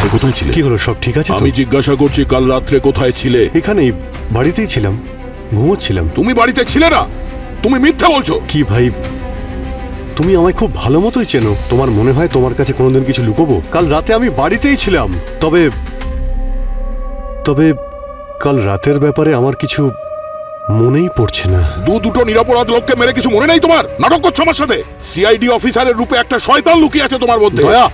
রাত্রে কোথায় ছিলে? কি হলো, সব ঠিক আছে? আমি জিজ্ঞাসা করছি কাল রাত্রে কোথায় ছিলে? এখানেই, বাড়িতেই ছিলাম, ঘুমোচ্ছিলাম। তুমি বাড়িতে ছিলে না, তুমি মিথ্যা বলছো। কি ভাই, তুমি আমায় খুব ভালো মতোই চেনো। তোমার মনে হয় তোমার কাছে কোনোদিন কিছু লুকোবো? কাল রাতে আমি বাড়িতেই ছিলাম। তবে তবে কাল রাতের ব্যাপারে আমার কিছু মনেই পড়ছে না। দুটো নিরপরাধ লোককে মেরে কিছু মনে নেই তোমার? নাটক করছো আমার সাথে? সিআইডি অফিসারের রূপে একটা শয়তান লুকিয়ে আছে তোমার মধ্যে। দয়া,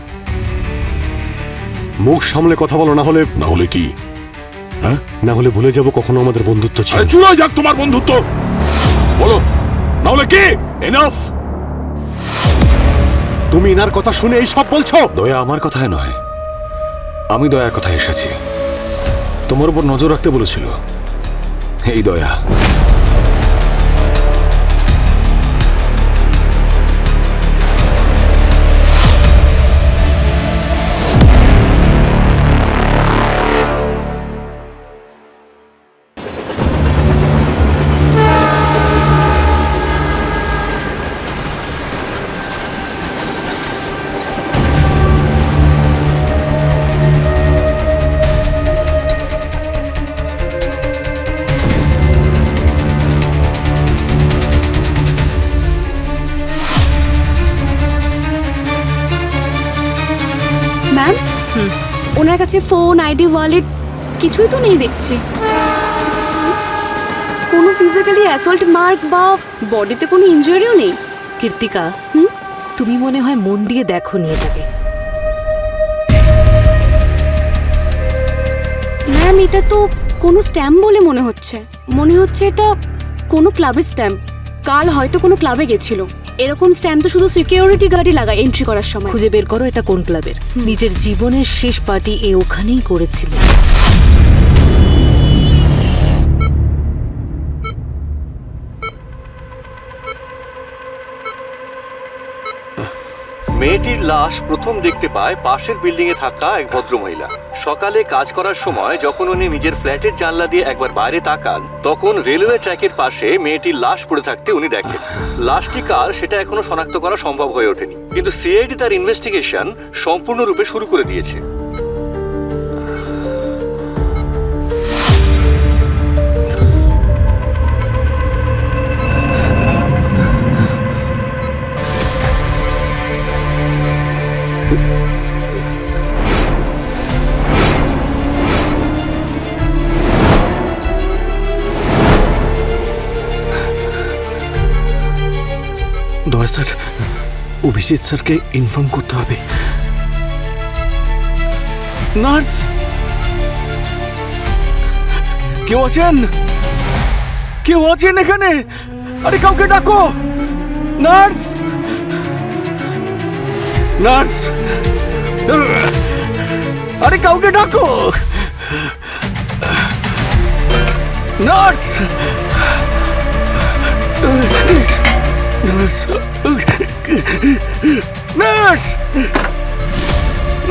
মুখ সামলে কথা বলো, না হলে। না হলে কি? হ্যাঁ, না হলে ভুলে যাবো কখনো আমাদের বন্ধুত্ব ছিল। আরে চুলোয় যাক তোমার বন্ধুত্ব, বলো না হলে কি? এনাফ। তুমি এনার কথা শুনে এই সব বলছো? দয়া আমার কথায় নয়, আমি দয়ার কথায় এসেছি। তোমার উপর নজর রাখতে বলেছিল এই দয়া। ম্যাম, ওনার কাছে ফোন, আইডি, ওয়ালেট কিছুই তো নেই দেখছি। কোনো ফিজিক্যালি অ্যাসল্ট মার্ক বা বডিতে কোনো ইনজুরিও নেই। কীর্তিকা, তুমি মনে হয় মন দিয়ে দেখো নি এটাকে। ম্যাম, এটা তো কোনো স্ট্যাম্প বলে মনে হচ্ছে। এটা কোনো ক্লাবের স্ট্যাম্প। কাল হয়তো কোনো ক্লাবে গেছিল। এরকম স্ট্যাম্প তো শুধু সিকিউরিটি গার্ডই লাগায় এন্ট্রি করার সময়। খুঁজে বের করো এটা কোন ক্লাবের। নিজের জীবনের শেষ পার্টি এ ওখানেই করেছিল। মেয়েটির লাশ প্রথম দেখতে পায় পাশের বিল্ডিং এ থাকা এক ভদ্রমহিলা। সকালে কাজ করার সময় যখন উনি নিজের ফ্ল্যাটের জানলা দিয়ে একবার বাইরে তাকান, তখন রেলওয়ে ট্র্যাকের পাশে মেয়েটির লাশ পড়ে থাকতে উনি দেখেন। লাশটি কার সেটা এখনো শনাক্ত করা সম্ভব হয়ে ওঠেনি, কিন্তু সিআইডি তার ইনভেস্টিগেশন সম্পূর্ণরূপে শুরু করে দিয়েছে। দয়া স্যার, অভিজিৎ স্যারকে ইনফর্ম করতে হবে। নার্স, কেউ আছেন? কেউ আছেন এখানে? আরে কাউকে ডাকো। নার্স, নার্স, আরে কাউকে ডাকো। Nurse, nurse, nurse,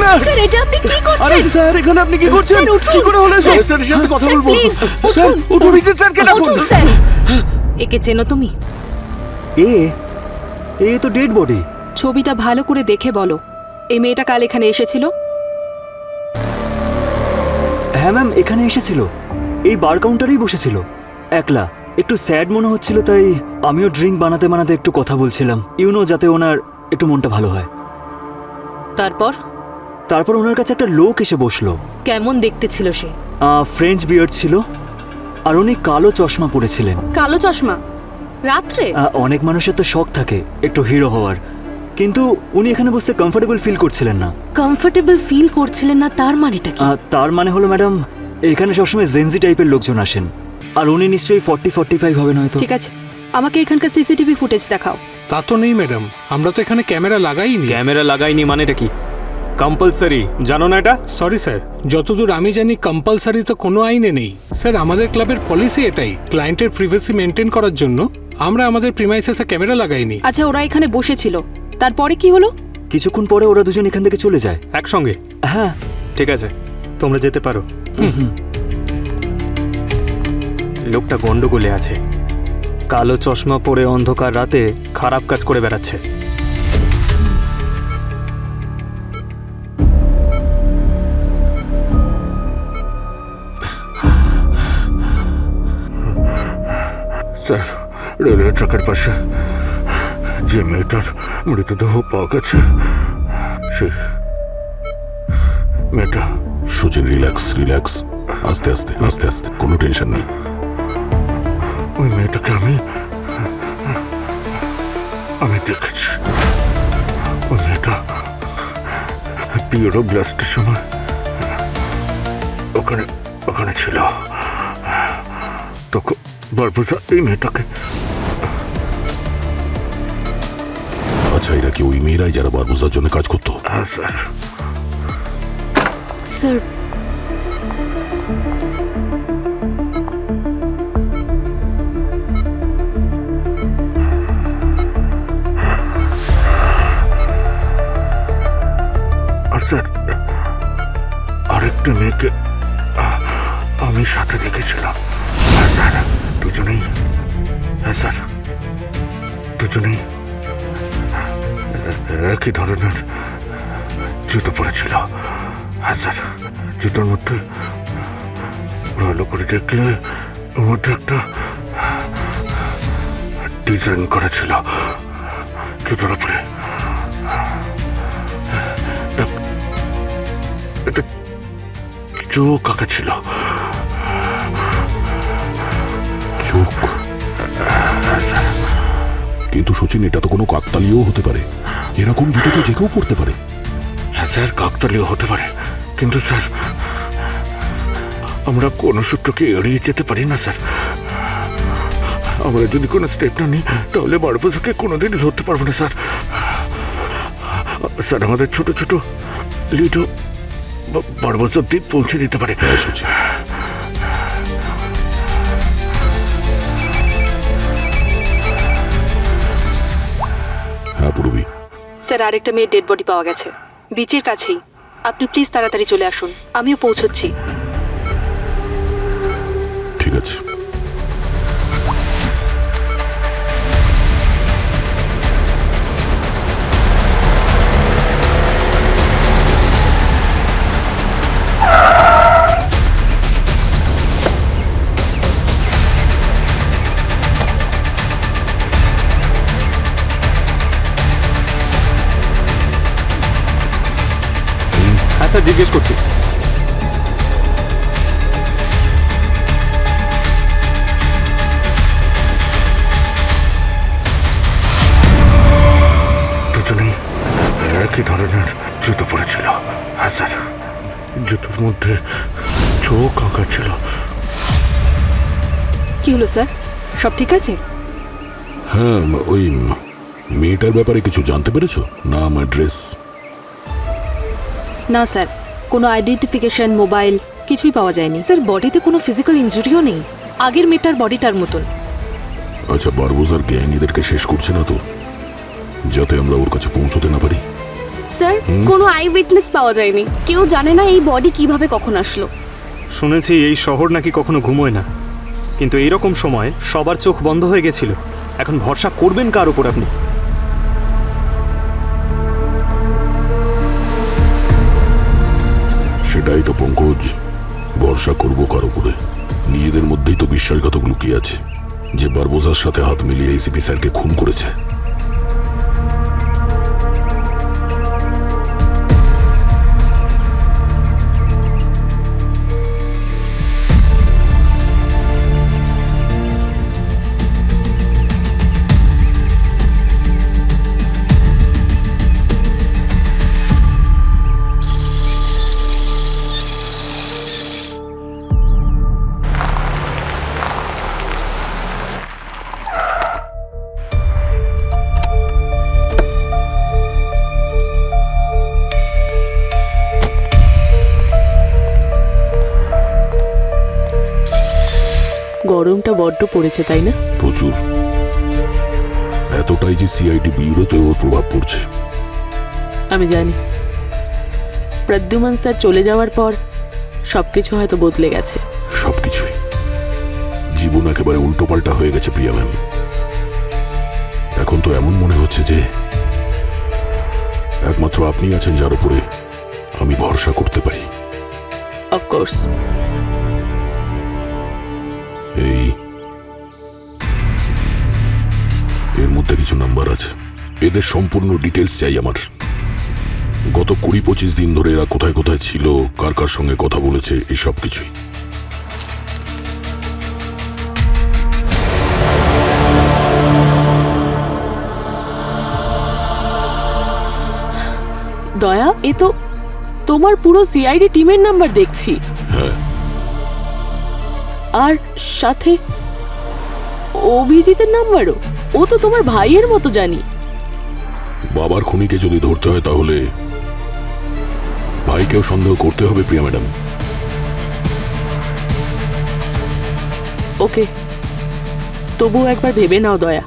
nurse. Sir, এটা আপনি কি আরে করছেন? স্যার, এখানে আপনি কি করছেন? স্যার, উঠুন। কি করে হলো? স্যার, স্যারের সাথে কথা স্যার, বলবো। প্লিজ, স্যার, উঠুন। উঠুন, অভিজিৎ স্যারকে ডাকুন। উঠুন, স্যার। একে চেনো তুমি? এ তো ডেড বডি। ছবিটা ভালো করে দেখে বলো, এই মেয়েটা কাল এখানে এসেছিল? হ্যাঁ ম্যাম, এখানে এসেছিল, এই বার কাউন্টারেই বসেছিল একলা। একটু স্যাড মনে হচ্ছিল, তাই আমিও ড্রিঙ্ক বানাতে বানাতে একটু কথা বলছিলাম, যাতে ওনার একটু মনটা ভালো হয়। তারপর ওনার কাছে একটা লোক এসে বসলো। কেমন দেখতে ছিল সে? ফ্রেঞ্চ বিয়ার্ড ছিল, আর উনি কালো চশমা পরেছিলেন। কালো চশমা রাত্রে? অনেক মানুষের তো শখ থাকে একটু হিরো হওয়ার, কিন্তু উনি এখানে বসতে কমফোর্টেবল ফিল করছিলেন না। কমফোর্টেবল ফিল করছিলেন না তার মানেটা কি? তার মানে হলো ম্যাডাম, এখানে সবসময় জেনজি টাইপের লোকজন আসেন, আর উনি নিশ্চয়ই 40-45 হবেন হয়তো। ঠিক আছে, আমাকে এখানকার সিসিটিভি ফুটেজ দেখাও। তা তো নেই ম্যাডাম, আমরা তো এখানে ক্যামেরা লাগাইনি। ক্যামেরা লাগাইনি মানেটা কি? কম্পালসারি, জানো না এটা? সরি স্যার, যতদূর আমি জানি কম্পালসারি তো কোনো আইনে নেই স্যার। আমাদের ক্লাবের পলিসি এটাই, ক্লায়েন্টের প্রিভেসি মেনটেন করার জন্য আমরা আমাদের প্রিমাইসেসে ক্যামেরা লাগাইনি। আচ্ছা, ওরা এখানে বসেছিল, তারপরে কি হলো? কিছুক্ষণ পরে ওরা দুজন এখান থেকে চলে যায় একসঙ্গে? হ্যাঁ। ঠিক আছে, তোমরা যেতে পারো। লোকটা গন্ডগোলে আছে, কালো চশমা পরে অন্ধকার রাতে খারাপ কাজ করে বেড়াচ্ছে। স্যার রেলওয়ে ট্র্যাকের পাশে যে মেয়েটার মৃতদেহ পাওয়া গেছে সেই মেয়েটা। সচিন রিল্যাক্স রিল্যাক্স, আস্তে আস্তে আস্তে আস্তে, কোনো টেনশন নেই। ওই মেয়েটাকে আমি দেখেছি। ওই মেয়েটা পিওরো ব্লাস্টের সময় ওখানে ছিল। তখন বারবোজা এই মেয়েটাকে। আচ্ছা, এরা কি ওই মেয়েরাই যারা বারবোজার জন্য কাজ করতো? হ্যাঁ স্যার। স্যার আর স্যার আরেকটা মেয়েকে আমি সাথে দেখেছিলাম। হ্যাঁ স্যার, দুজনেই। হ্যাঁ স্যার, দুজনেই একই ধরনের জুতো পরেছিল। হ্যাঁ স্যার, জুতোর মধ্যে ভালো করে দেখলে ওর মধ্যে একটা ডিজাইন করা ছিল জুতোর উপরে। একটা চোখ আঁকা ছিল। চোখ? কিন্তু সচিন, এটা তো কোনো কাকতালীয় হতে পারে। এরকম জুতো তো যে কেউ পড়তে পারে। হ্যাঁ স্যার, কাকতালীয় হতে পারে, কিন্তু স্যার আমরা কোনো সূত্রকে এড়িয়ে যেতে পারি না স্যার। আমরা যদি কোনো স্টেপ না নিই তাহলে বারবোজাকে কোনোদিনই ধরতে পারবো না স্যার। স্যার, আমাদের ছোট ছোট লিডও বারবোজা অব্দি পৌঁছে দিতে পারে। হ্যাঁ সচিন, হ্যাঁ পূর্বী। স্যার আরেকটা মেয়ের ডেড বডি পাওয়া গেছে বিচের কাছেই। আপনি প্লিজ তাড়াতাড়ি চলে আসুন, আমিও পৌঁছচ্ছি। ঠিক আছে। হ্যাঁ স্যার, জিজ্ঞেস করছি। দুজনেই একই ধরনের জুতো পরেছিল। হ্যাঁ স্যার, জুতোর মধ্যে চোখ আঁকা ছিল। কি হলো স্যার, সব ঠিক আছে? হ্যাঁ, ওই মেয়েটার ব্যাপারে কিছু জানতে পেরেছো? নাম, অ্যাড্রেস? না স্যার, কোনো আইডেন্টিফিকেশন, মোবাইল কিছুই পাওয়া যায়নি। স্যার বডিতে কোনো ফিজিক্যাল ইনজুরিও নেই, আগের মেয়েটার বডিটার মতন। আচ্ছা, বারবোজার গ্যাং এদেরকে শেষ করছে না তো, যাতে আমরা ওর কাছে পৌঁছতে না পারি? স্যার কোনো আই উইটনেস পাওয়া যায়নি। কেউ জানে না এই বডি কিভাবে কখন আসলো। শুনেছি এই শহর নাকি কখনো ঘুমোয় না, কিন্তু এইরকম সময় সবার চোখ বন্ধ হয়ে গেছিল। এখন ভরসা করবেন কার উপর আপনি? সেটাই তো পঙ্কজ, ভরসা করবো কার উপরে? নিজেদের মধ্যেই তো বিশ্বাসঘাতক লুকিয়ে আছে, যে বারবোজার সাথে হাত মিলিয়ে এসিপি স্যারকে খুন করেছে। গরমটা বড্ড পড়েছে তাই না? প্রচুর, এতটাই যে সিআইডি ব্যুরোতে ওর প্রভাব পড়ছে। আমি জানি প্রদ্যুমান স্যার চলে যাওয়ার পর সবকিছু হয়তো বদলে গেছে। সবকিছুই, জীবন একেবারে উল্টোপাল্টা হয়ে গেছে প্রিয়া ম্যাম। এখন তো এমন মনে হচ্ছে যে একমাত্র আপনি আছেন যার উপরে আমি ভরসা করতে পারি। অফকোর্স। এই মধ্যে কিছু নাম্বার আছে, এদের সম্পূর্ণ ডিটেলস চাই আমার। গত 20-25 দিন ধরে এরা কোথায় কোথায় ছিল, কার কার সঙ্গে কথা বলেছে, এই সব কিছুই। দয়া, এ তো তোমার পুরো সিআইডি টিমের নাম্বার দেখছি। হ্যাঁ, আর সাথে অভিজিতের নাম্বারও। ও তো তোমার ভাইয়ের মতো জানি। বাবার খুনিকে যদি ধরতে হয় তাহলে ভাইকেও সন্দেহ করতে হবে প্রিয়া ম্যাডাম। ওকে, তবুও একবার ভেবে নাও দয়া,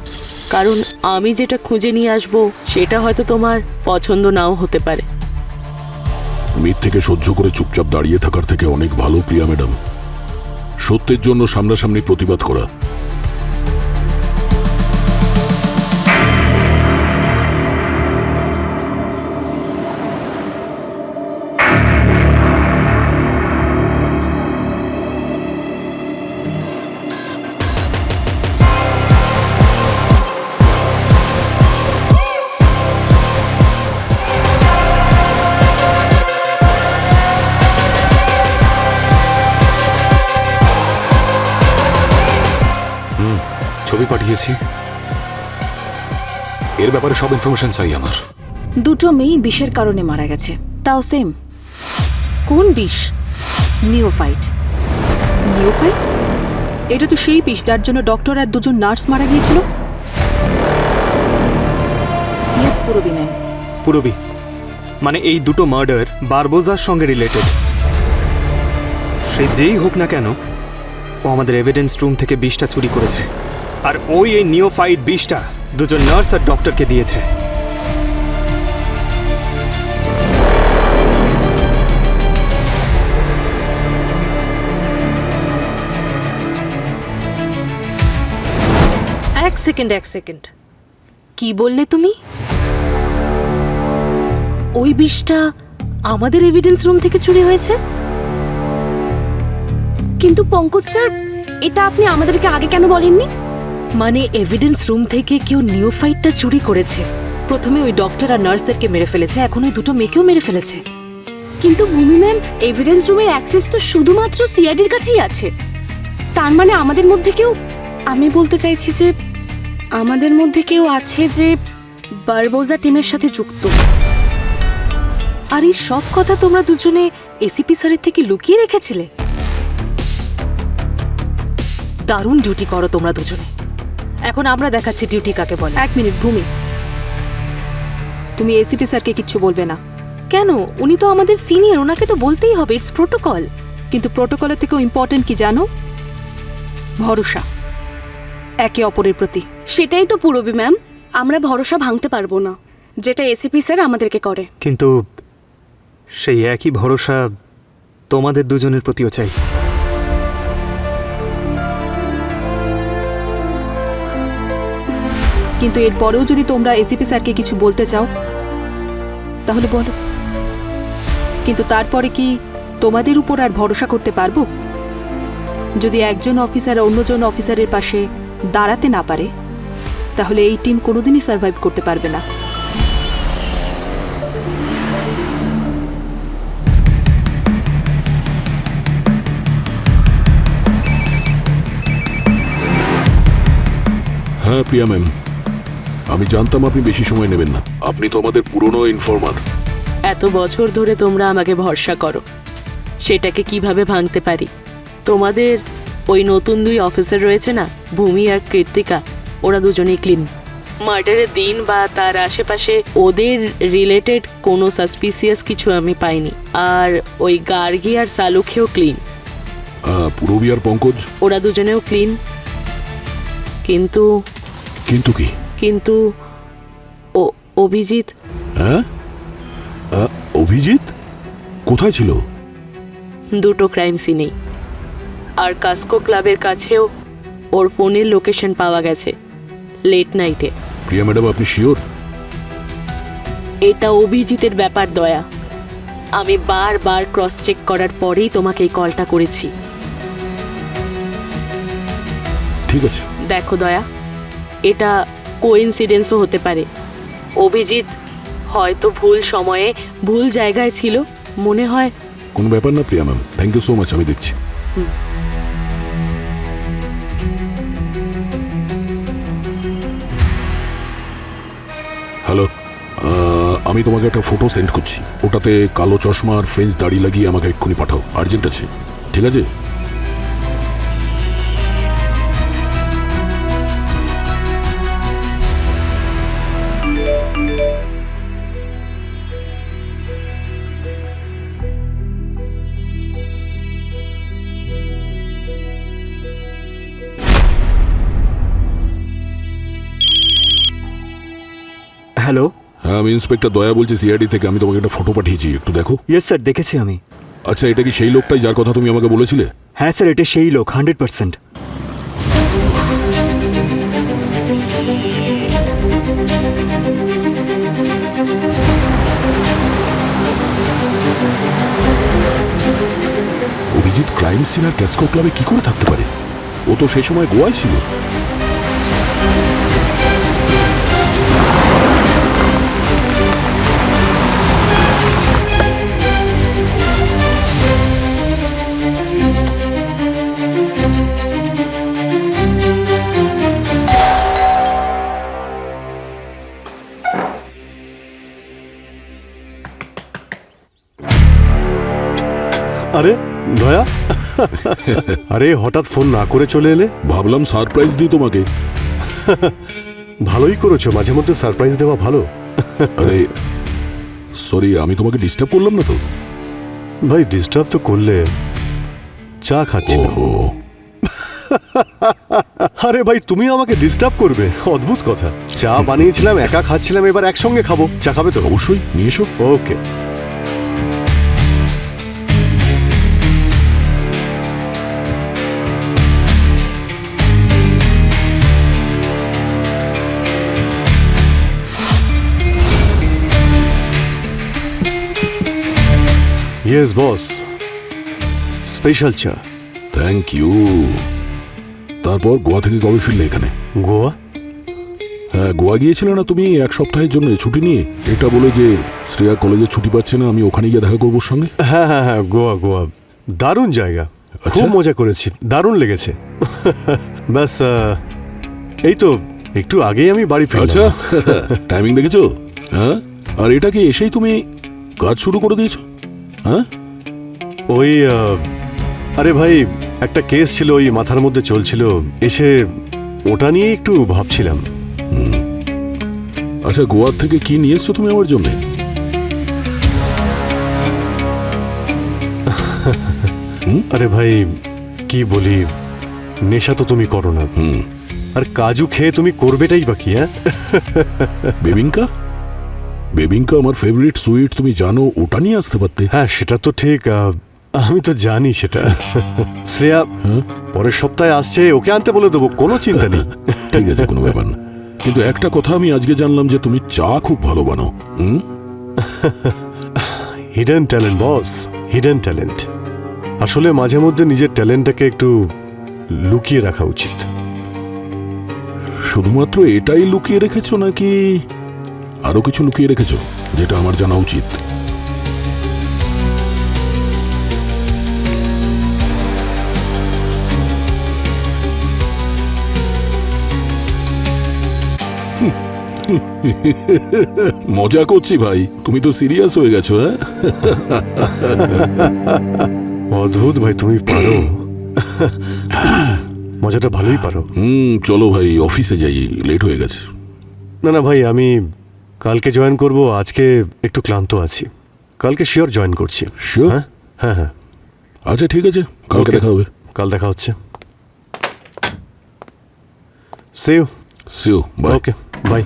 কারণ আমি যেটা খুঁজে নিয়ে আসবো সেটা হয়তো তোমার পছন্দ নাও হতে পারে। মিথ্যেকে সহ্য করে চুপচাপ দাঁড়িয়ে থাকার থেকে অনেক ভালো প্রিয়া ম্যাডাম সত্যের জন্য সামনাসামনি প্রতিবাদ করা। ছবি পাঠিয়েছি, এর ব্যাপারে সব ইনফরমেশন চাই আমার। দুটো মেয়ে বিষের কারণে মারা গেছে, তাও সেম। কোন বিষ? নিওফাইট। নিওফাইট? এটা তো সেই বিষ যার জন্য ডক্টর আর দুজন নার্স মারা গিয়েছিল। ইয়েস পুরবি ম্যাম। পুরবি মানে এই দুটো মার্ডার বারবোজার সঙ্গে রিলেটেড। সে যেই হোক না কেন, ও আমাদের এভিডেন্স রুম থেকে বিষটা চুরি করেছে, আর ওই এই নিওফাইট বিষটা দুজন নার্স আর ডক্টরকে দিয়েছে। এক সেকেন্ড, কি বললে তুমি? ওই বিষটা আমাদের এভিডেন্স রুম থেকে চুরি হয়েছে? কিন্তু পঙ্কজ স্যার, এটা আপনি আমাদেরকে আগে কেন বলেননি? মানে এভিডেন্স রুম থেকে কেউ নিওফাইটটা চুরি করেছে। প্রথমে ওই ডক্টর আর নার্সদেরকে মেরে ফেলেছে, এখন ওই দুটো মেয়েকেও মেরে ফেলেছে। কিন্তু ভূমি ম্যাম, এভিডেন্স রুমের অ্যাক্সেস তো শুধুমাত্র সিআইডির কাছেই আছে। তার মানে আমাদের মধ্যে কেউ, আমি বলতে চাইছি যে আমাদের মধ্যে কেউ আছে যে বারবোজা টিমের সাথে যুক্ত। আর এই সব কথা তোমরা দুজনে এসিপি স্যারের থেকে লুকিয়ে রেখেছিলে? দারুণ ডিউটি করো তোমরা দুজনে। এখন আমরা দেখাচ্ছি ডিউটি কাকে বলে। এক মিনিট ভূমি, তুমি এসিপি স্যারকে কিচ্ছু বলবে না। কেন? উনি তো আমাদের সিনিয়র, ওনাকে তো বলতেই হবে, ইটস প্রোটোকল। কিন্তু প্রোটোকলের থেকেও ইম্পর্টেন্ট কি জানো? ভরসা একে অপরের প্রতি। সেটাই তো পুরবি ম্যাম, আমরা ভরসা ভাঙতে পারবো না, যেটা এসিপি স্যার আমাদেরকে করে। কিন্তু সেই একই ভরসা তোমাদের দুজনের প্রতিও চাই। কিন্তু এরপরেও যদি তোমরা এসিপি স্যারকে কিছু বলতে চাও তাহলে বলো, কিন্তু তারপরে কি তোমাদের উপর আর ভরসা করতে পারবো? যদি একজন অফিসার অন্যজন অফিসারের পাশে দাঁড়াতে না পারে, তাহলে এই টিম কোনোদিনই সার্ভাইভ করতে পারবে না। হ্যাঁ প্রিয়া ম্যাম, আমি জানতাম আপনি বেশি সময় নেবেন না। আপনি তো আমাদের পুরনো ইনফরমার। এত বছর ধরে তোমরা আমাকে ভরসা করো, সেটাকে কিভাবে ভাঙতে পারি? তোমাদের ওই নতুন দুই অফিসার রয়েছে না, ভূমি আর কৃত্তিকা, ওরা দুজনেই ক্লিন। মার্ডারের দিন বা তার আশেপাশে ওদের রিলেটেড কোনো সাসপিসিয়াস কিছু আমি পাইনি। আর ওই গার্গী আর সালুখেও ক্লিন। পুরবী আর পঙ্কজ, ওরা দুজনেও ক্লিন। কিন্তু কিন্তু কি? কিন্তু অভিজিৎ। হ্যাঁ, অভিজিৎ কোথায় ছিল? দুটো ক্রাইম সিনেই, আর কাস্কো ক্লাবের কাছেও ওর ফোনের লোকেশন পাওয়া গেছে লেট নাইটে। প্রিয়া ম্যাডাম, আপনি শিওর? এটা অভিজিতের ব্যাপার দয়া, আমি বারবার ক্রস চেক করার পরেই তোমাকে এই কলটা করেছি। ঠিক আছে। দেখো দয়া, এটা কোইন্সিডেন্সও হতে পারে। অভিজিৎ হয়তো ভুল সময়ে ভুল জায়গায় ছিল, মনে হয়। কোনো ব্যাপার না Priya ma'am, thank you so much, আমি দেখছি। হ্যালো, আমি তোমাকে একটা ফটো সেন্ড করছি, ওটাতে কালো চশমা আর ফ্রেঞ্চ দাড়ি লাগিয়ে আমাকে এক্ষুনি পাঠাও, আর্জেন্ট আছে, ঠিক আছে? হ্যালো। হ্যাঁ, আমি ইন্সপেক্টর দয়া বলছি সিআইডি থেকে। আমি তোমাকে একটা ফটো পাঠিয়েছি, একটু দেখো। ইয়েস স্যার, দেখেছি আমি। আচ্ছা, এটা কি সেই লোকটাই যার কথা তুমি আমাকে বলেছিলে? হ্যাঁ স্যার, এটা সেই লোক, 100%। অভিজিৎ ক্রাইম সিন আর ক্যাসকো ক্লাবে কি করে থাকতে পারে? ও তো সেই সময় গোয়ায় ছিল। আরে দয়া, আরে হঠাৎ ফোন না করে চলে এলে? ভাবলাম সারপ্রাইজ দিই তোমাকে। ভালোই করেছো, মাঝে মধ্যে সারপ্রাইজ দেওয়া ভালো। আরে সরি, আমি তোমাকে ডিস্টার্ব করলাম না তো? ভাই ডিস্টার্ব তো করলে, চা খাচ্ছি। ওহো, আরে ভাই তুমি আমাকে ডিস্টার্ব করবে? অদ্ভুত কথা। চা বানিয়েছিলাম, একা খাচ্ছিলাম, এবার একসঙ্গে খাবো। চা খাবে তো? অবশ্যই, নিয়ে এসো। ওকে। ইয়েস বস, স্পেশাল চা। Thank you. তারপর গোয়া থেকে কবে ফিরলে এখানে? গোয়া? হ্যাঁ, গোয়া গিয়েছিলে না তুমি 1 সপ্তাহের জন্য ছুটি নিয়ে? এটা বলে যে শ্রেয়া কলেজে ছুটি পাচ্ছে না, আমি ওখানে গিয়ে দেখা করবো ওর সঙ্গে। হ্যাঁ হ্যাঁ হ্যাঁ, গোয়া গোয়া দারুণ জায়গা, খুব মজা করেছি, দারুণ লেগেছে। ব্যাস এই তো একটু আগেই আমি বাড়ি ফিরলাম। আচ্ছা, টাইমিং দেখেছো? হ্যাঁ, আর এটা কি এসেই তুমি কাজ শুরু করে দিয়েছো? হ্যাঁ, ওই আরে ভাই একটা কেস ছিল, ওই মাথার মধ্যে চলছিল, এসে ওটা নিয়ে একটু ভাবছিলাম। আচ্ছা, গোয়া থেকে কি নিয়ে এসছো তুমি আমার জন্য? আরে ভাই কি বলি, নেশা তো তুমি করো না, আর কাজু খেয়ে তুমি করবেটাই বাকি। হ্যাঁ, বেবিঙ্কা? বেবিঙ্কা আমার ফেভারিট সুইট, তুমি জানো, ওটা নিয়ে আসতে পারতে। হ্যাঁ সেটা তো ঠিক, আমি তো জানি সেটা। শ্রেয়া পরের সপ্তাহে আসছে, ওকে আনতে বলে দেবো, কোনো চিন্তা নেই। ঠিক আছে, কোনো ব্যাপার না। কিন্তু একটা কথা আমি আজকে জানলাম যে তুমি চা খুব ভালো বানাও। হিডেন ট্যালেন্ট বস, হিডেন ট্যালেন্ট। আসলে মাঝে মধ্যে নিজের ট্যালেন্টটাকে একটু লুকিয়ে রাখা উচিত। শুধুমাত্র এটাই লুকিয়ে রেখেছো নাকি আরো কিছু লুকিয়ে রেখেছো যেটা আমার জানা উচিত? মজা করছি ভাই, তুমি তো সিরিয়াস হয়ে গেছো। হ্যাঁ, অদ্ভুত ভাই, তুমি পারো, মজাটা ভালোই পারো। চলো ভাই, অফিসে যাই, লেট হয়ে গেছে। না না ভাই, আমি কালকে জয়েন করব, আজকে একটু ক্লান্ত আছি, কালকে শিওর জয়েন করছি। শিওর? হ্যাঁ হ্যাঁ হ্যাঁ। আচ্ছা ঠিক আছে, কালকে Okay. দেখা হবে। কাল দেখা হচ্ছে। See you. See you. Bye. Okay, bye.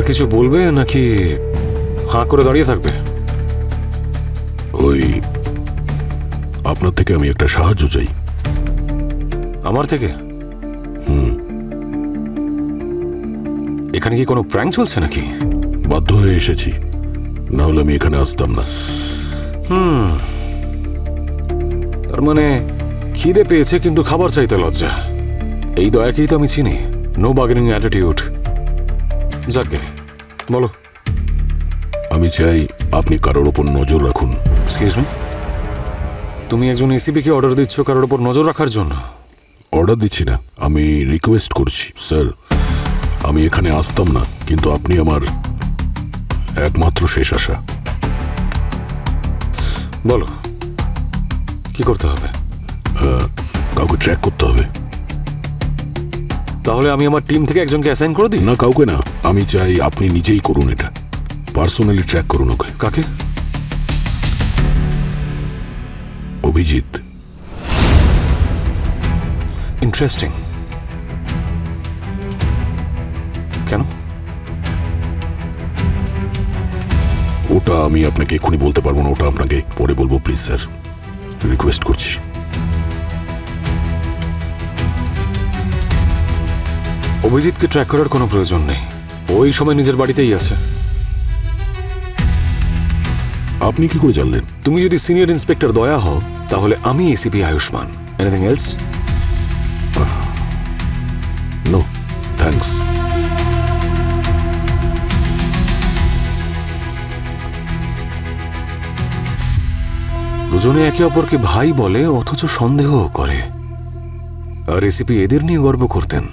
কিছু বলবে নাকি হাঁ করে দাঁড়িয়ে থাকবে? ওই আপনার থেকে আমি একটা সাহায্য চাই। আমার থেকে? এখানে কি কোনো প্র্যাঙ্ক চলছে নাকি? বাধ্য হয়ে এসেছি, না হলে আমি এখানে আসতাম না। তার মানে খিদে পেয়েছে কিন্তু খাবার চাইতে লজ্জা। এই দয়াকেই তো আমি চিনি, নো বার্গেনিং অ্যাটিটিউড। যাকে বলো। আমি চাই আপনি কারোর ওপর নজর রাখুন। এক্সকিউজ মি, তুমি একজন এসিপিকে অর্ডার দিচ্ছ কারোর ওপর নজর রাখার জন্য? অর্ডার দিচ্ছি না, আমি রিকোয়েস্ট করছি। স্যার, আমি এখানে আসতাম না, কিন্তু আপনি আমার একমাত্র শেষ আশা। বলো কি করতে হবে? কাউকে ট্র্যাক করতে হবে। তাহলে আমি আমার টিম থেকে একজনকে অ্যাসাইন করে দিই? না, কাউকে না, আমি চাই আপনি নিজেই করুন এটা। পার্সোনালি ট্র্যাক করুন ওকে। কাকে? অভিজিৎ। ইন্টারেস্টিং। কেন? ওটা আমি আপনাকে এক্ষুনি বলতে পারবো না, ওটা আপনাকে পরে বলবো। প্লিজ স্যার, রিকোয়েস্ট করছি। অভিজিৎকে ট্র্যাক করার কোনো প্রয়োজন নেই, ওই সময় নিজের বাড়িতেই আছে। আপনি কি করে জানলেন? তুমি যদি সিনিয়র ইন্সপেক্টর দয়া হও তাহলে আমি ACP Ayushman. Anything else? No thanks. দুজনে একে অপরকে ভাই বলে অথচ সন্দেহও করে, আর এসিপি এদের নিয়ে গর্ব করতেন।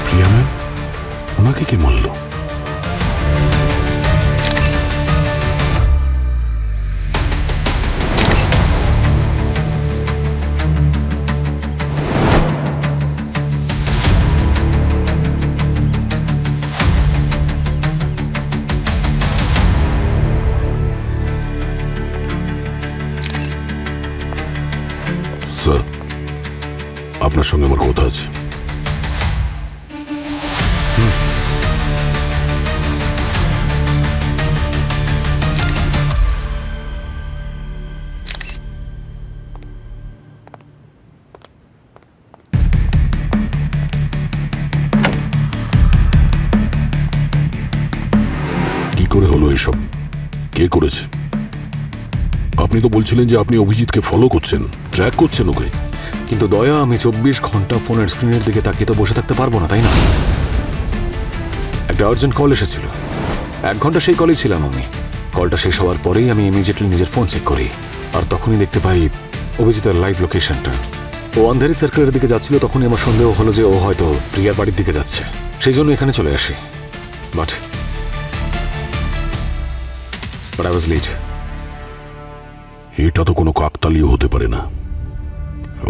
প্রিয়া ম্যাম, ওনাকে কি মারল? স্যার, আপনার সঙ্গে আমার কথা আছে। কি করে হলো এসব? কে করেছে? আপনি তো বলছিলেন যে আপনি অভিজিৎকে ফলো করছেন, ট্র্যাক করছেন ওকে। কিন্তু দয়া, আমি 24 ঘন্টা ফোনের স্ক্রিনের দিকে তাকিয়ে তো বসে থাকতে পারবো না, তাই না? একটা আর্জেন্ট কল এসেছিল, 1 ঘন্টা সেই কলেই ছিলাম আমি। কলটা শেষ হওয়ার পরেই আমি ইমিডিয়েটলি নিজের ফোন চেক করি, আর তখনই দেখতে পাই অভিজিতের লাইভ লোকেশনটা। ও আন্ধারি সার্কেলের দিকে যাচ্ছিল, তখনই আমার সন্দেহ হলো যে ও হয়তো প্রিয়ার বাড়ির দিকে যাচ্ছে, সেই জন্য এখানে চলে আসি। But I was late. এটা তো কোনো কাকতালীয় হতে পারে না।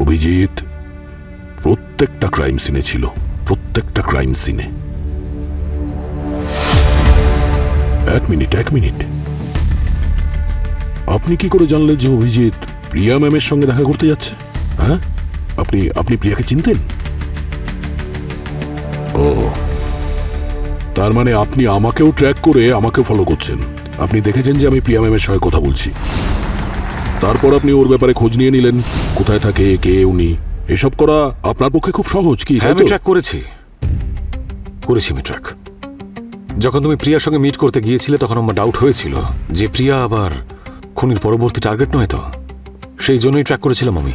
অভিজিৎ প্রত্যেকটা ক্রাইম সিনে ছিল, প্রত্যেকটা ক্রাইম সিনে। এক মিনিট, আপনি কি করে জানলেন যে অভিজিৎ প্রিয়া ম্যামের সঙ্গে দেখা করতে যাচ্ছে? হ্যাঁ, আপনি প্রিয়াকে চিনতেন? ও, তার মানে আপনি আমাকেও ট্র্যাক করে আমাকে ফলো করছেন। আপনি দেখেছেন যে আমি প্রিয়া ম্যামের সঙ্গে কথা বলছি, তারপর আপনি ওর ব্যাপারে খোঁজ নিয়ে নিলেন, কোথায় থাকে, কে উনি। এসব করা আপনার পক্ষে খুব সহজ, কি? হ্যাঁ, আমি ট্র্যাক করেছি আমি ট্র্যাক। যখন তুমি প্রিয়ার সঙ্গে মিট করতে গিয়েছিলে তখন আমার ডাউট হয়েছিল যে প্রিয়া আবার খুনির পরবর্তী টার্গেট নয় তো, সেই জন্যই ট্র্যাক করেছিলাম আমি।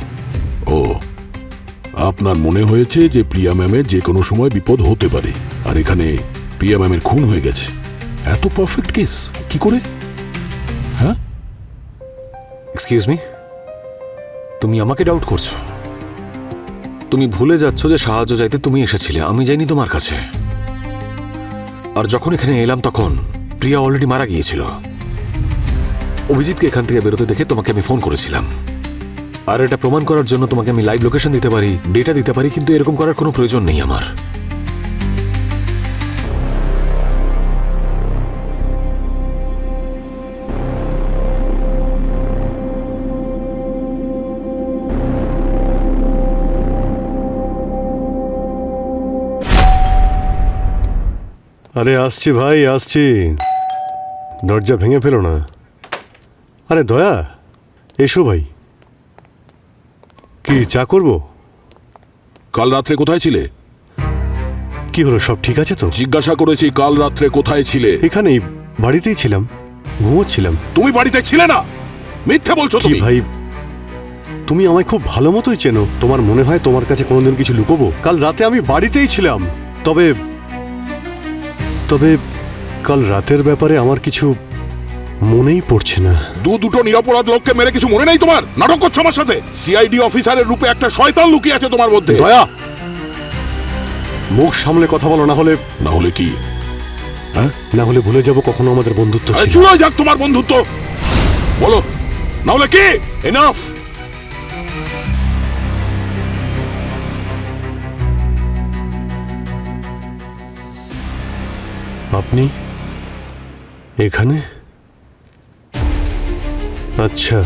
ও, আপনার মনে হয়েছে যে প্রিয়া ম্যামের যে কোনো সময় বিপদ হতে পারে, আর এখানে প্রিয়া ম্যামের খুন হয়ে গেছে। এত পারফেক্ট কেস কি করে? হ্যাঁ, এক্সকিউজ মি, তুমি আমাকে ডাউট করছো? তুমি ভুলে যাচ্ছ যে সাহায্য চাইতে তুমি এসেছিলে, আমি যাইনি তোমার কাছে। আর যখন এখানে এলাম তখন প্রিয়া অলরেডি মারা গিয়েছিল। অভিজিৎকে এখান থেকে বেরোতে দেখে তোমাকে আমি ফোন করেছিলাম, আর এটা প্রমাণ করার জন্য তোমাকে আমি লাইভ লোকেশন দিতে পারি, ডেটা দিতে পারি, কিন্তু এরকম করার কোনো প্রয়োজন নেই আমার। আরে আসছি ভাই, আসছি। দরজা ভেঙে ফেলো না। আরে দয়া, এসো ভাই। কি চা করবো? কাল রাত্রে কোথায় ছিলে? কি হলো, সব ঠিক আছে তো? জিজ্ঞাসা করেছি কাল রাত্রে কোথায় ছিলে। এখানেই, বাড়িতেই ছিলাম, ঘুমোচ্ছিলাম। তুমি বাড়িতে ছিলে না, মিথ্যে বলছো কি তুমি। ভাই, তুমি আমায় খুব ভালো মতোই চেনো। তোমার মনে হয় তোমার কাছে কোনোদিন কিছু লুকোবো? কাল রাতে আমি বাড়িতেই ছিলাম। তবে তবে কাল রাতের ব্যাপারে আমার কিছু মনেই পড়ছে না। দুটো নিরপরাধ লোককে মেরে কিছু মনে নেই তোমার? নাটক করছো আমার সাথে। সিআইডি অফিসারের রূপে একটা শয়তান লুকিয়ে আছে তোমার মধ্যে। দয়া, মুখ সামলে কথা বলো, না হলে কি? হ্যাঁ, না হলে ভুলে যাব কখনো আমাদের বন্ধুত্ব ছিল। চুলোয় যাক তোমার বন্ধুত্ব, বলো না হলে কি? এনাফ! আপনি এখানে? আচ্ছা,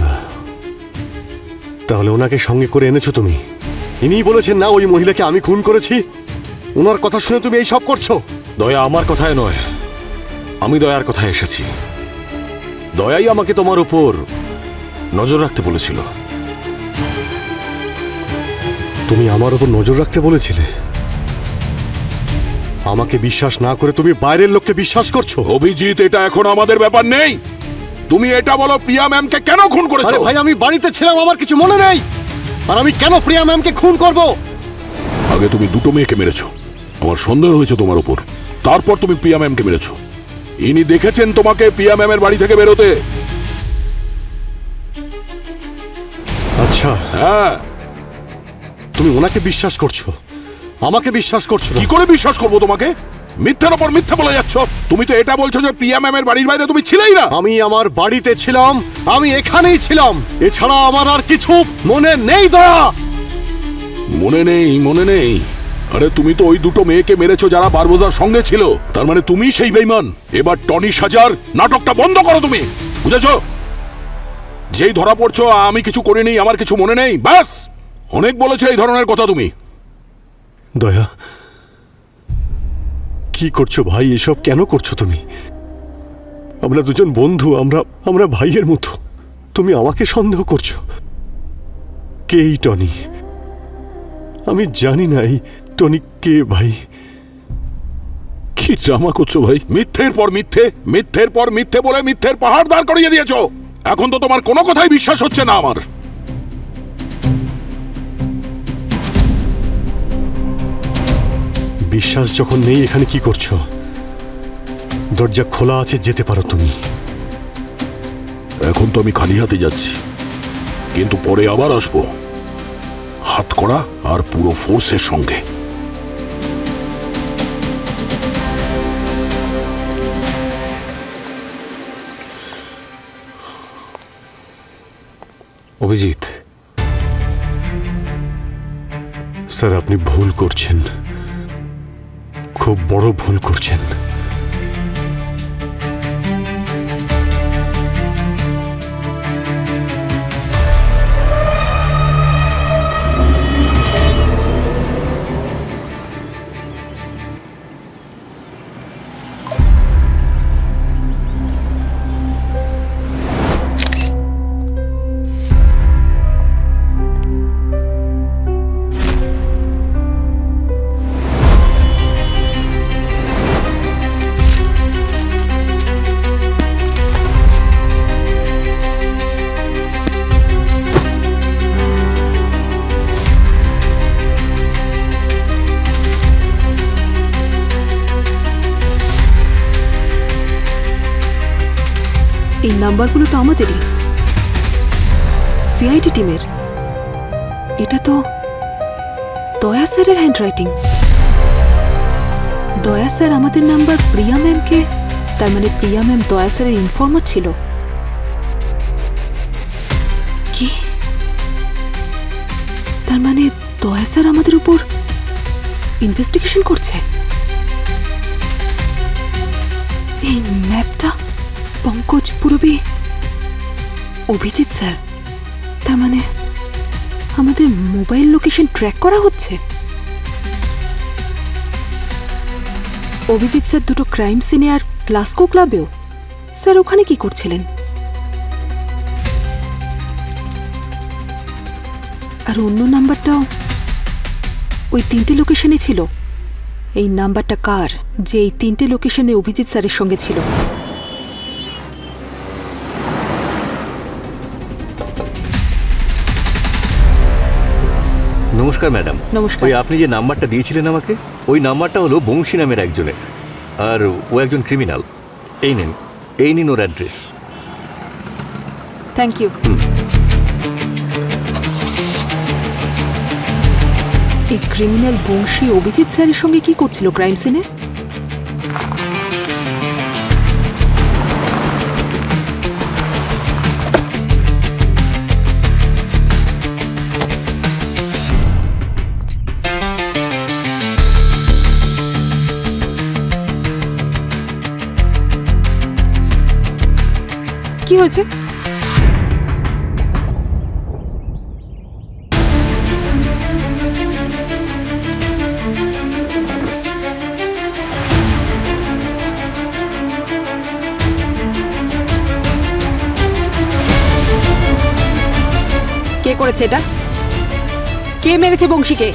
তাহলে ওনাকে সঙ্গে করে এনেছো তুমি? ইনিই বলেছেন না ওই মহিলাকে আমি খুন করেছি? ওনার কথা শুনে তুমি এই সব করছো? দয়া আমার কথায় নয়, আমি দয়ার কথায় এসেছি। দয়াই আমাকে তোমার উপর নজর রাখতে বলেছিল। তুমি আমার উপর নজর রাখতে বলেছিলে? আমাকে বিশ্বাস না করে তুমি বাইরের লোককে বিশ্বাস করছো? অভিজিৎ, এটা এখন আমাদের ব্যাপার নেই। তুমি এটা বলো, প্রিয়া ম্যামকে কেন খুন করেছো? আরে ভাই, আমি বাড়িতে ছিলাম, আমার কিছু মনে নেই। আর আমি কেন প্রিয়া ম্যামকে খুন করব? আগে তুমি দুটো মেয়েকে মেরেছো, আমার সন্দেহ হয়েছে তোমার উপর। তারপর তুমি প্রিয়া ম্যামকে মেরেছো। ইনি দেখেছেন তোমাকে প্রিয়া ম্যামের বাড়ি থেকে বেরোতে। আচ্ছা, হ্যাঁ। তুমি ওনাকে বিশ্বাস করছো, আমাকে বিশ্বাস করছো না? কি করে বিশ্বাস করবো তোমাকে? মিথ্যার ওপর মিথ্যা বলে যাচ্ছ। তুমি তো এটা বলছো যে প্রিয়া ম্যামের বাড়ির বাইরে তুমি ছিলেই না। আমি আমার বাড়িতে ছিলাম, আমি এখানেই ছিলাম। এছাড়া আমার আর কিছু মনে নেই। দয়া, মনে নেই? আরে তুমি তো ওই দুটো মেয়েকে মেরেছো যারা বারবোজার সঙ্গে ছিল। তার মানে তুমি সেই বেঈমান। এবার টনি সাজার নাটকটা বন্ধ করো তুমি, বুঝেছো? যেই ধরা পড়ছো আমি কিছু করিনি, আমার কিছু মনে নেই, ব্যাস। অনেক বলেছো এই ধরনের কথা তুমি। দয়া, কি করছো ভাই? এসব কেন করছো তুমি? আমরা দুজন বন্ধু, আমরা ভাইয়ের মতো। তুমি আমাকে সন্দেহ করছো? কে এই টনি? আমি জানি না এই টনি কে ভাই। কি ড্রামা করছো ভাই? মিথ্যের পর মিথ্যে বলে মিথ্যের পাহাড় দাঁড় করিয়ে দিয়েছো। এখন তো তোমার কোনো কথাই বিশ্বাস হচ্ছে না আমার। বিশ্বাস যখন নেই, এখানে কি করছো? দরজা খোলা আছে, যেতে পারো তুমি। এখন তো আমি খালি হাতে যাচ্ছি, কিন্তু পরে আবার আসবো, হাত করা আর পুরো ফোর্সের সঙ্গে। অভিজিৎ, স্যার, আপনি ভুল করছেন। খুব বড় ভুল করছেন। এই নাম্বারগুলো তো আমাদেরই, সিআইডি টিমের। এটা তো দয়া স্যারের হ্যান্ডরাইটিং। দয়া স্যার আমাদের নাম্বার প্রিয়া ম্যামকে, তার মানে প্রিয়া ম্যাম দয়া স্যারের ইনফর্মার ছিল। কি? তার মানে দয়া স্যার আমাদের উপর ইনভেস্টিগেশন করছে। এই ম্যাপটা পঙ্কজ পুরবী, অভিজিৎ স্যার, তার মানে আমাদের মোবাইল লোকেশন ট্র্যাক করা হচ্ছে। অভিজিৎ স্যার দুটো ক্রাইম সিনে আর ক্লাসকো ক্লাবেও। স্যার ওখানে কি করছিলেন? আর অন্য নাম্বারটাও ওই 3টে লোকেশনে ছিল। এই নাম্বারটা কার যে এই 3টে লোকেশনে অভিজিৎ স্যারের সঙ্গে ছিল? নমস্কার ম্যাডাম। নমস্কার। ওই আপনি যে নাম্বারটা দিয়েছিলেন আমাকে, ওই নাম্বারটা হলো বংশী নামের একজনের, আর ও একজন ক্রিমিনাল। এই নিন ওর অ্যাড্রেস। Thank you. এই ক্রিমিনাল বংশী অভিজিৎ স্যারের সঙ্গে কি করছিল ক্রাইম সিনে? কি হয়েছে? কে করেছে এটা? কে মেরেছে বংশীকে?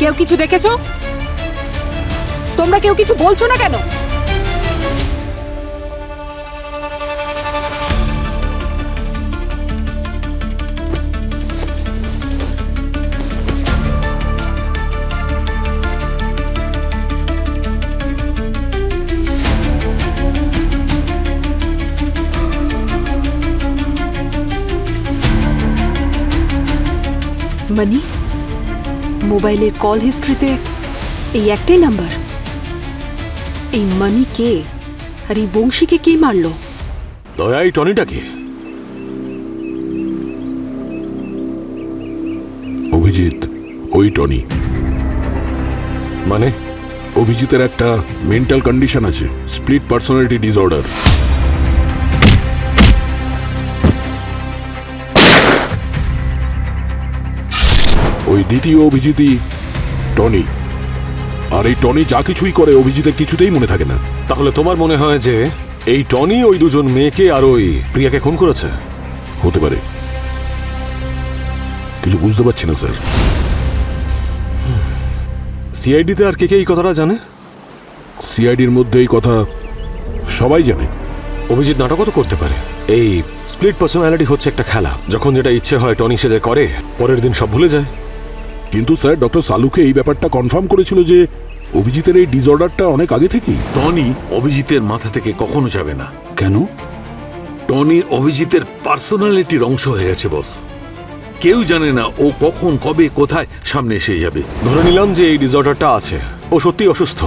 কেউ কিছু দেখেছো? তোমরা কেউ কিছু বলছো না কেন? মানি মোবাইলের কল হিস্ট্রিতে এই একটাই নাম্বার। এই মানি কে আর এই বংশীকে কে মারলো? দয়া এই টনিটাকে। অভিজিৎ ওই টনি। মানে অভিজিতের একটা মেন্টাল কন্ডিশন আছে, স্প্লিট পার্সোনালিটি ডিসঅর্ডার। ওই দ্বিতীয় অভিজিৎই টনি। আর এই টনি যা কিছুই করে অভিজিতের কিছুতেই মনে থাকে না। তাহলে তোমার মনে হয় যে এই টনি ওই দুজন মেয়েকে আর ওই প্রিয়াকে খুন করেছে? হতে পারে, কিছু বুঝতে পারছি না স্যার। সিআইডিতে আর কে কে এই কথাটা জানে? সিআইডির মধ্যে এই কথা সবাই জানে। অভিজিৎ নাটকও তো করতে পারে। এই স্প্লিট পার্সোনালিটি হচ্ছে একটা খেলা, যখন যেটা ইচ্ছে হয় টনি সেটা করে, পরের দিন সব ভুলে যায়। কিন্তু স্যার ডক্টর সালুকে এই ব্যাপারটা কনফার্ম করেছিল যে অভিজিতের এই ডিসঅর্ডারটা অনেক আগে থেকেই। টনি অভিজিতের মাথা থেকে কখনো যাবে না। কেন? টনি অভিজিতের পার্সোনালিটির অংশ হয়ে গেছে বস। কেউ জানে না ও কখন কবে কোথায় সামনে এসে যাবে। ধরে নিলাম যে এই ডিসঅর্ডারটা আছে, ও সত্যি অসুস্থ,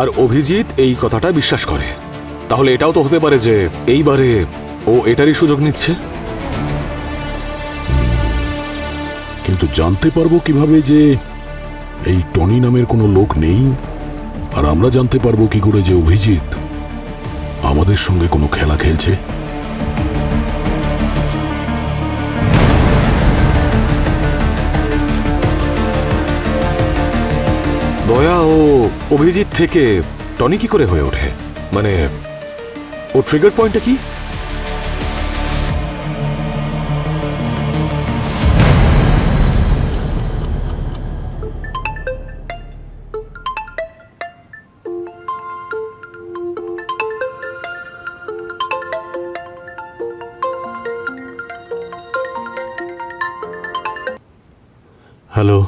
আর অভিজিৎ এই কথাটা বিশ্বাস করে। তাহলে এটাও তো হতে পারে যে এইবারে ও এটারই সুযোগ নিচ্ছে। কিন্তু জানতে পারবো কিভাবে যে এই টনি নামের কোনো লোক নেই আর আমরা জানতে পারবো কি করে যে অভিজিৎ আমাদের সঙ্গে কোনো খেলা খেলছে? দয়া ও অভিজিৎ থেকে টনি কি করে হয়ে ওঠে? মানে ও ট্রিগার পয়েন্টটা কি? হ্যালো,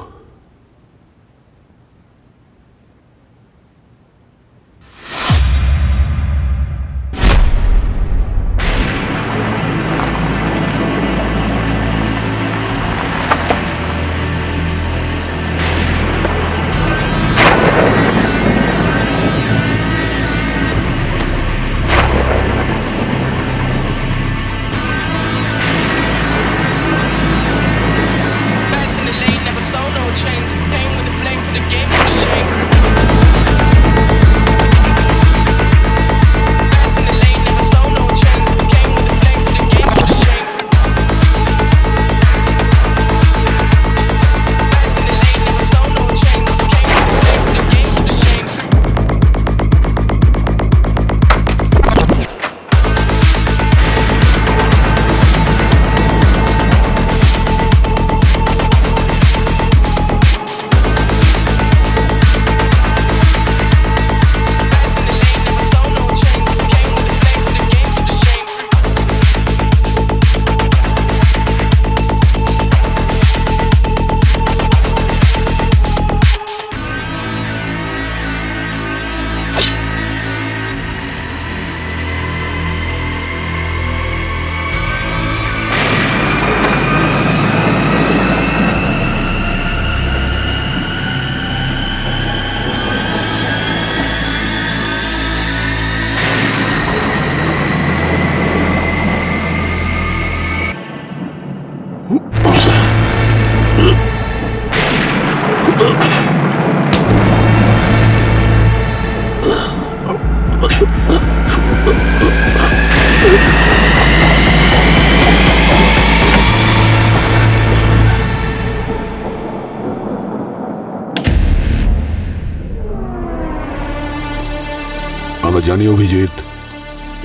আমরা জানি অভিজিৎ,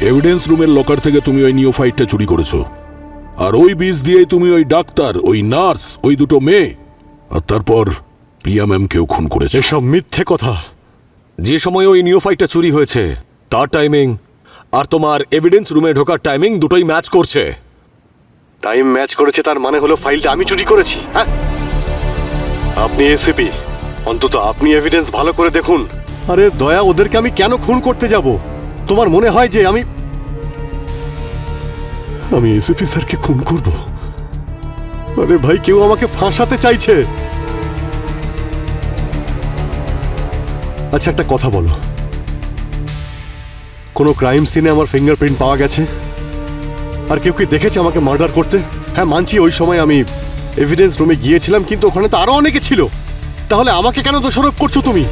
এভিডেন্স রুমের লকার থেকে তুমি ওই নিওফাইটটা চুরি করেছো, আর ওই বীজ দিয়ে তুমি ওই ডাক্তার, ওই নার্স, ওই দুটো মেয়ে, আর তারপর প্রিয়া ম্যামকেও খুন করেছো। এসব মিথ্যে কথা। যে সময় ওই নিওফাইটটা চুরি হয়েছে তার টাইমিং আর তোমার এভিডেন্স রুমে ঢোকার টাইমিং দুটোই ম্যাচ করছে। টাইম ম্যাচ করেছে তার মানে হলো ফাইলটা আমি চুরি করেছি? হ্যাঁ, আপনি এসিপি, অন্তত আপনি এভিডেন্স ভালো করে দেখুন। আরে দয়া, ওদেরকে আমি কেন খুন করতে যাব? তোমার মনে হয় যে আমি এসিপি স্যারকে খুন করব? আরে ভাই, কেউ আমাকে ফাঁসাতে চাইছে। আচ্ছা, একটা কথা বলো, কোনো ক্রাইম সিনে আমার ফিঙ্গারপ্রিন্ট পাওয়া গেছে? আর কেউ কি দেখেছে আমাকে মার্ডার করতে? হ্যাঁ, মানছি ওই সময় আমি এভিডেন্স রুমে গিয়েছিলাম, কিন্তু ওখানে তো আরো অনেকে ছিল। তাহলে আমাকে কেন দোষারোপ করছো তুমি?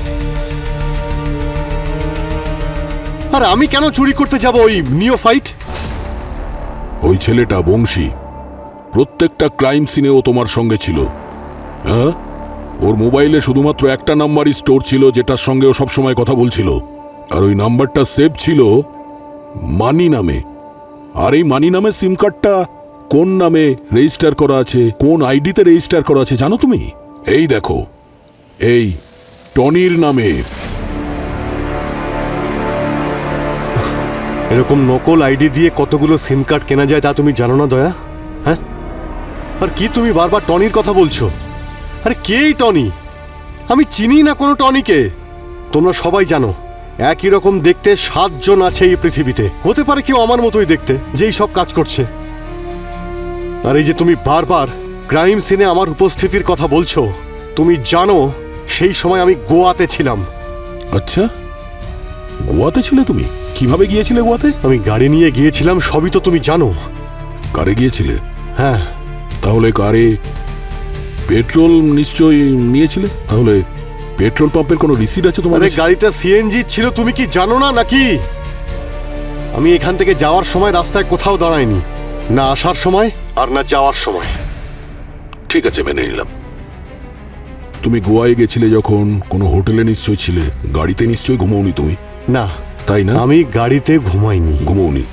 আর আমি কেন চুরি করতে যাব ওই নিওফাইট? ওই ছেলেটা বংশী, প্রত্যেকটা ক্রাইম সিনেও তোমার সঙ্গে ছিল। হ্যাঁ, ওর মোবাইলে শুধুমাত্র একটা নাম্বারই স্টোর ছিল, যেটার সঙ্গে ও সবসময় কথা বলছিল, আর ওই নাম্বারটা সেভ ছিল মানি নামে। আর এই মানি নামে সিম কার্ডটা কোন নামে রেজিস্টার করা আছে, কোন আইডিতে রেজিস্টার করা আছে জানো তুমি? এই দেখো, এই টনির নামে। এরকম নকল আইডি দিয়ে কতগুলো সিম কার্ড কেনা যায় তা তুমি জানো না দয়া? হ্যাঁ, আর কি তুমি বারবার টনির কথা বলছো? আরে কে এই টনি? আমি চিনি না কোনো টনিকে। তোমরা সবাই জানো একই রকম দেখতে 7 জন আছে এই পৃথিবীতে। হতে পারে কেউ আমার মতোই দেখতে, যেই সব কাজ করছে। আর এই যে তুমি বারবার ক্রাইম সিনে আমার উপস্থিতির কথা বলছো, তুমি জানো সেই সময় আমি গোয়াতে ছিলাম। আচ্ছা, গোয়াতে ছিলে তুমি? কিভাবে গিয়েছিলে গোয়াতে? আমি গাড়ি নিয়ে গিয়েছিলাম, সবই তো তুমি জানো। কারে গিয়েছিলে? হ্যাঁ। তাহলে কারে পেট্রোল নিশ্চয়ই নিয়েছিলে? তাহলে পেট্রোল পাম্পের কোনো রিসিট আছে তোমার আরে কাছে? গাড়িটা সিএনজি ছিল, তুমি কি জানো না নাকি? আমি এখান থেকে যাওয়ার সময় রাস্তায় কোথাও দাঁড়াইনি, না আসার সময় আর না যাওয়ার সময়। ঠিক আছে, মেনে নিলাম। তুমি গোয়ায় গেছিলে যখন কোনো হোটেলে নিশ্চয়ই ছিলে, গাড়িতে নিশ্চয়ই ঘুমোওনি তুমি, না তাই না? আমি গাড়িতে ঘুমাইনি। ঘুমোওনি?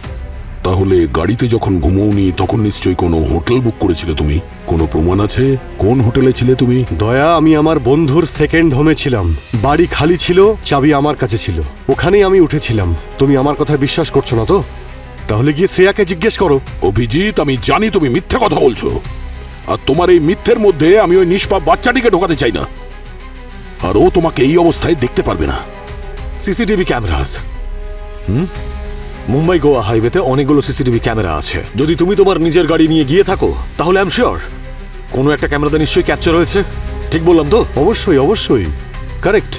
তাহলে গাড়িতে যখন ঘুমোওনি তখন নিশ্চয়ই কোনো হোটেল বুক করেছিলে তুমি। কোনো প্রমাণ আছে কোন হোটেলে ছিলে তুমি? দয়া, আমি আমার বন্ধুর সেকেন্ড হোমে ছিলাম। বাড়ি খালি ছিল, চাবি আমার কাছে ছিল, ওখানেই আমি উঠেছিলাম। তুমি আমার কথা বিশ্বাস করছো না তো? তাহলে গিয়ে শ্রেয়াকে জিজ্ঞেস করো। অভিজিৎ, আমি জানি তুমি মিথ্যে কথা বলছো, আর তোমার এই মিথ্যের মধ্যে আমি ওই নিষ্পাপ বাচ্চাটিকে ঢোকাতে চাই না, আর ও তোমাকে এই অবস্থায় দেখতে পারবে না। CCTV cameras. মুম্বাই গোয়া হাইওয়েতে অনেকগুলো সিসিটিভি ক্যামেরা আছে। যদি তুমি তোমার নিজের গাড়ি নিয়ে গিয়ে থাকো তাহলে আই এম শিওর কোনো একটা ক্যামেরাতে নিশ্চয়ই ক্যাপচার হয়েছে। ঠিক বললাম তো? অবশ্যই অবশ্যই, কারেক্ট।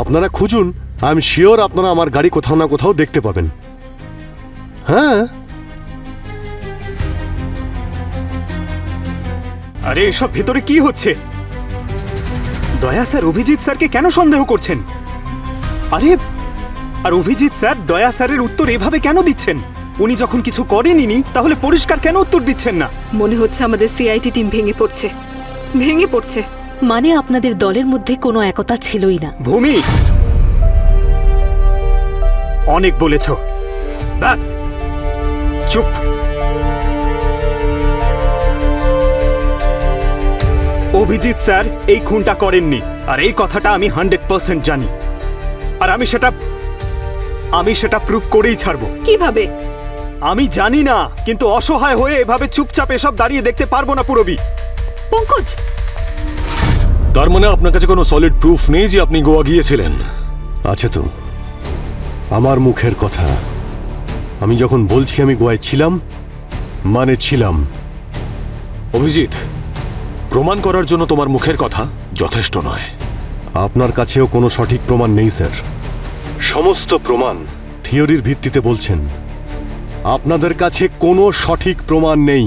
আপনারা খুঁজুন, আই এম শিওর আপনারা আমার গাড়ি কোথাও না কোথাও দেখতে পাবেন। হ্যাঁ, আরে এসব ভেতরে কি হচ্ছে? দয়া স্যার অভিজিৎ স্যারকে কেন সন্দেহ করছেন? আরে আর অভিজিৎ স্যার দয়া স্যারের উত্তর এভাবে কেন দিচ্ছেন? উনি যখন কিছু করেননি তাহলে পরিষ্কার কেন উত্তর দিচ্ছেন না? মনে হচ্ছে আমাদের সিআইটি টিম ভেঙে পড়ছে, ভেঙে পড়ছে। মানে আপনাদের দলের মধ্যে কোনো একতা ছিলই না। ভূমি, অনেক বলেছ, ব্যাস চুপ। অভিজিৎ স্যার এই খুনটা করেননি, আর এই কথাটা আমি 100% জানি, আর আমি সেটা প্রুফ করেই ছাড়বো। কিভাবে? আমি জানি না, কিন্তু অসহায় হয়ে এভাবে চুপচাপ এসব দাঁড়িয়ে দেখতে পারবো না পুরবি। পঙ্কজ, তার মানে আপনার কাছে কোনো সলিড প্রুফ নেই যে আপনি গোয়া গিয়েছিলেন? আছে তো, আমার মুখের কথা। আমি যখন বলছি আমি গোয়ায় ছিলাম, মানে ছিলাম। অভিজিৎ, প্রমাণ করার জন্য তোমার মুখের কথা যথেষ্ট নয়। আপনার কাছেও কোনো সঠিক প্রমাণ নেই স্যার। সমস্ত প্রমাণ থিওরির ভিত্তিতে বলছেন। আপনাদের কাছে কোনো সঠিক প্রমাণ নেই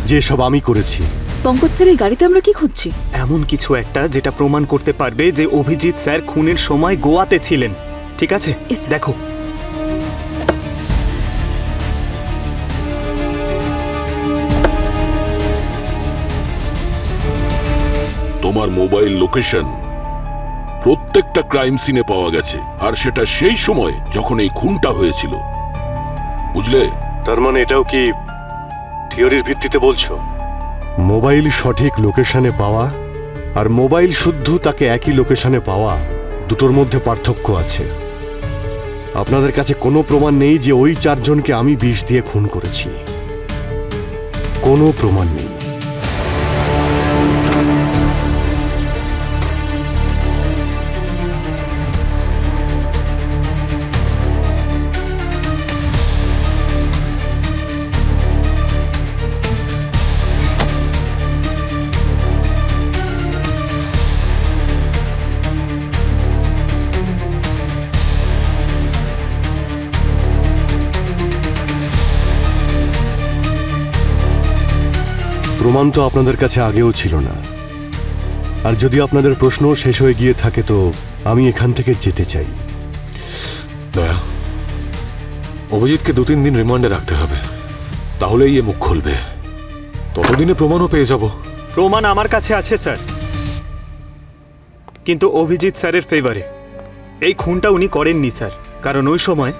যেসব আমি করেছি। পঙ্কজ স্যার, এই গাড়িতে আমরা কি খুঁজছি? এমন কিছু একটা যেটা প্রমাণ করতে পারবে যে অভিজিৎ স্যার খুনের সময় গোয়াতে ছিলেন। ঠিক আছে, দেখো। তোমার মোবাইল লোকেশন প্রত্যেকটা ক্রাইম সিনে পাওয়া গেছে, আর সেটা সেই সময় যখন এই খুনটা হয়েছিল, বুঝলে? তার মানে এটাও কি থিওরির ভিত্তিতে বলছো? মোবাইল সঠিক লোকেশনে পাওয়া আর মোবাইল শুদ্ধ তাকে একই লোকেশনে পাওয়া, দুটোর মধ্যে পার্থক্য আছে। আপনাদের কাছে কোনো প্রমাণ নেই যে ওই চারজনকে আমি বিষ দিয়ে খুন করেছি। কোনো প্রমাণ নেই। প্রমাণ তো আপনাদের কাছে আগেও ছিল না, আর যদি আপনাদের প্রশ্ন শেষ হয়ে গিয়ে থাকে তো আমি এখান থেকে যেতে চাই। দয়া, অভিজিৎকে 2-3 দিন রিমান্ডে রাখতে হবে, তাহলেই এ মুখ খুলবে। ততদিনে প্রমাণও পেয়ে যাব। প্রমাণ আমার কাছে আছে স্যার, কিন্তু অভিজিৎ স্যারের ফেভারে। এই খুনটা উনি করেননি স্যার, কারণ ওই সময়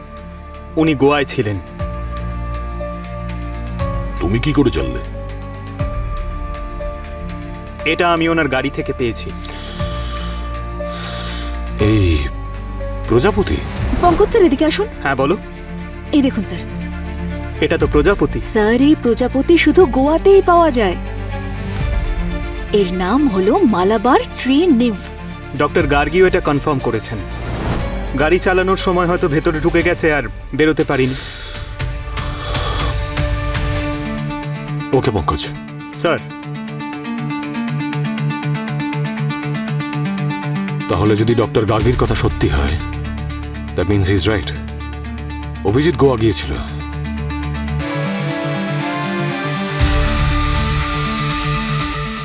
উনি গোয়ায় ছিলেন। তুমি কি করে জানলে? এটা আমি ওনার গাড়ি থেকে পেয়েছি। এই প্রজাপতি? পঙ্কজ স্যার, এদিকে আসুন। হ্যাঁ বলো। এই দেখুন স্যার, এটা তো প্রজাপতি। স্যার, এই প্রজাপতি শুধু গোয়াতেই পাওয়া যায়। এর নাম হলো মালাবার ট্রি নিম্ফ। ডক্টর গার্গিও এটা কনফার্ম করেছেন। গাড়ি চালানোর সময় হয়তো ভেতরে ঢুকে গেছে আর বেরোতে পারিনি। ওকে পঙ্কজ। স্যার, তাহলে যদি ডক্টর গার্গির কথা সত্যি হয়, that means he is right. Abhijit Goa গিয়েছিল।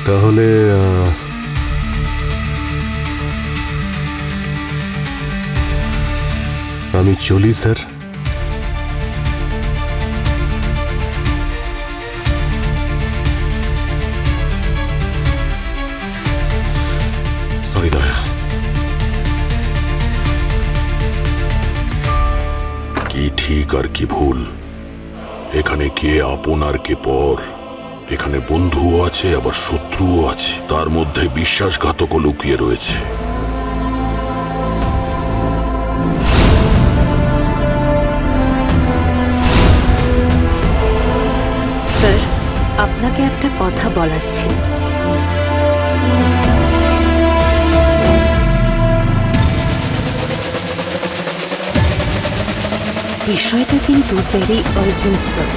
তাহলে আমি চলি স্যার। সরি দয়া। কি ঠিক আর কি ভুল, এখানে কে আপন আর কে পর, এখানে বন্ধুও আছে আবার শত্রুও আছে, তার মধ্যে বিশ্বাসঘাতকও লুকিয়ে রয়েছে। স্যার, আপনাকে একটা কথা বলার ছিল। বিষয়টা কিন্তু ভেরি আর্জেন্ট স্যার।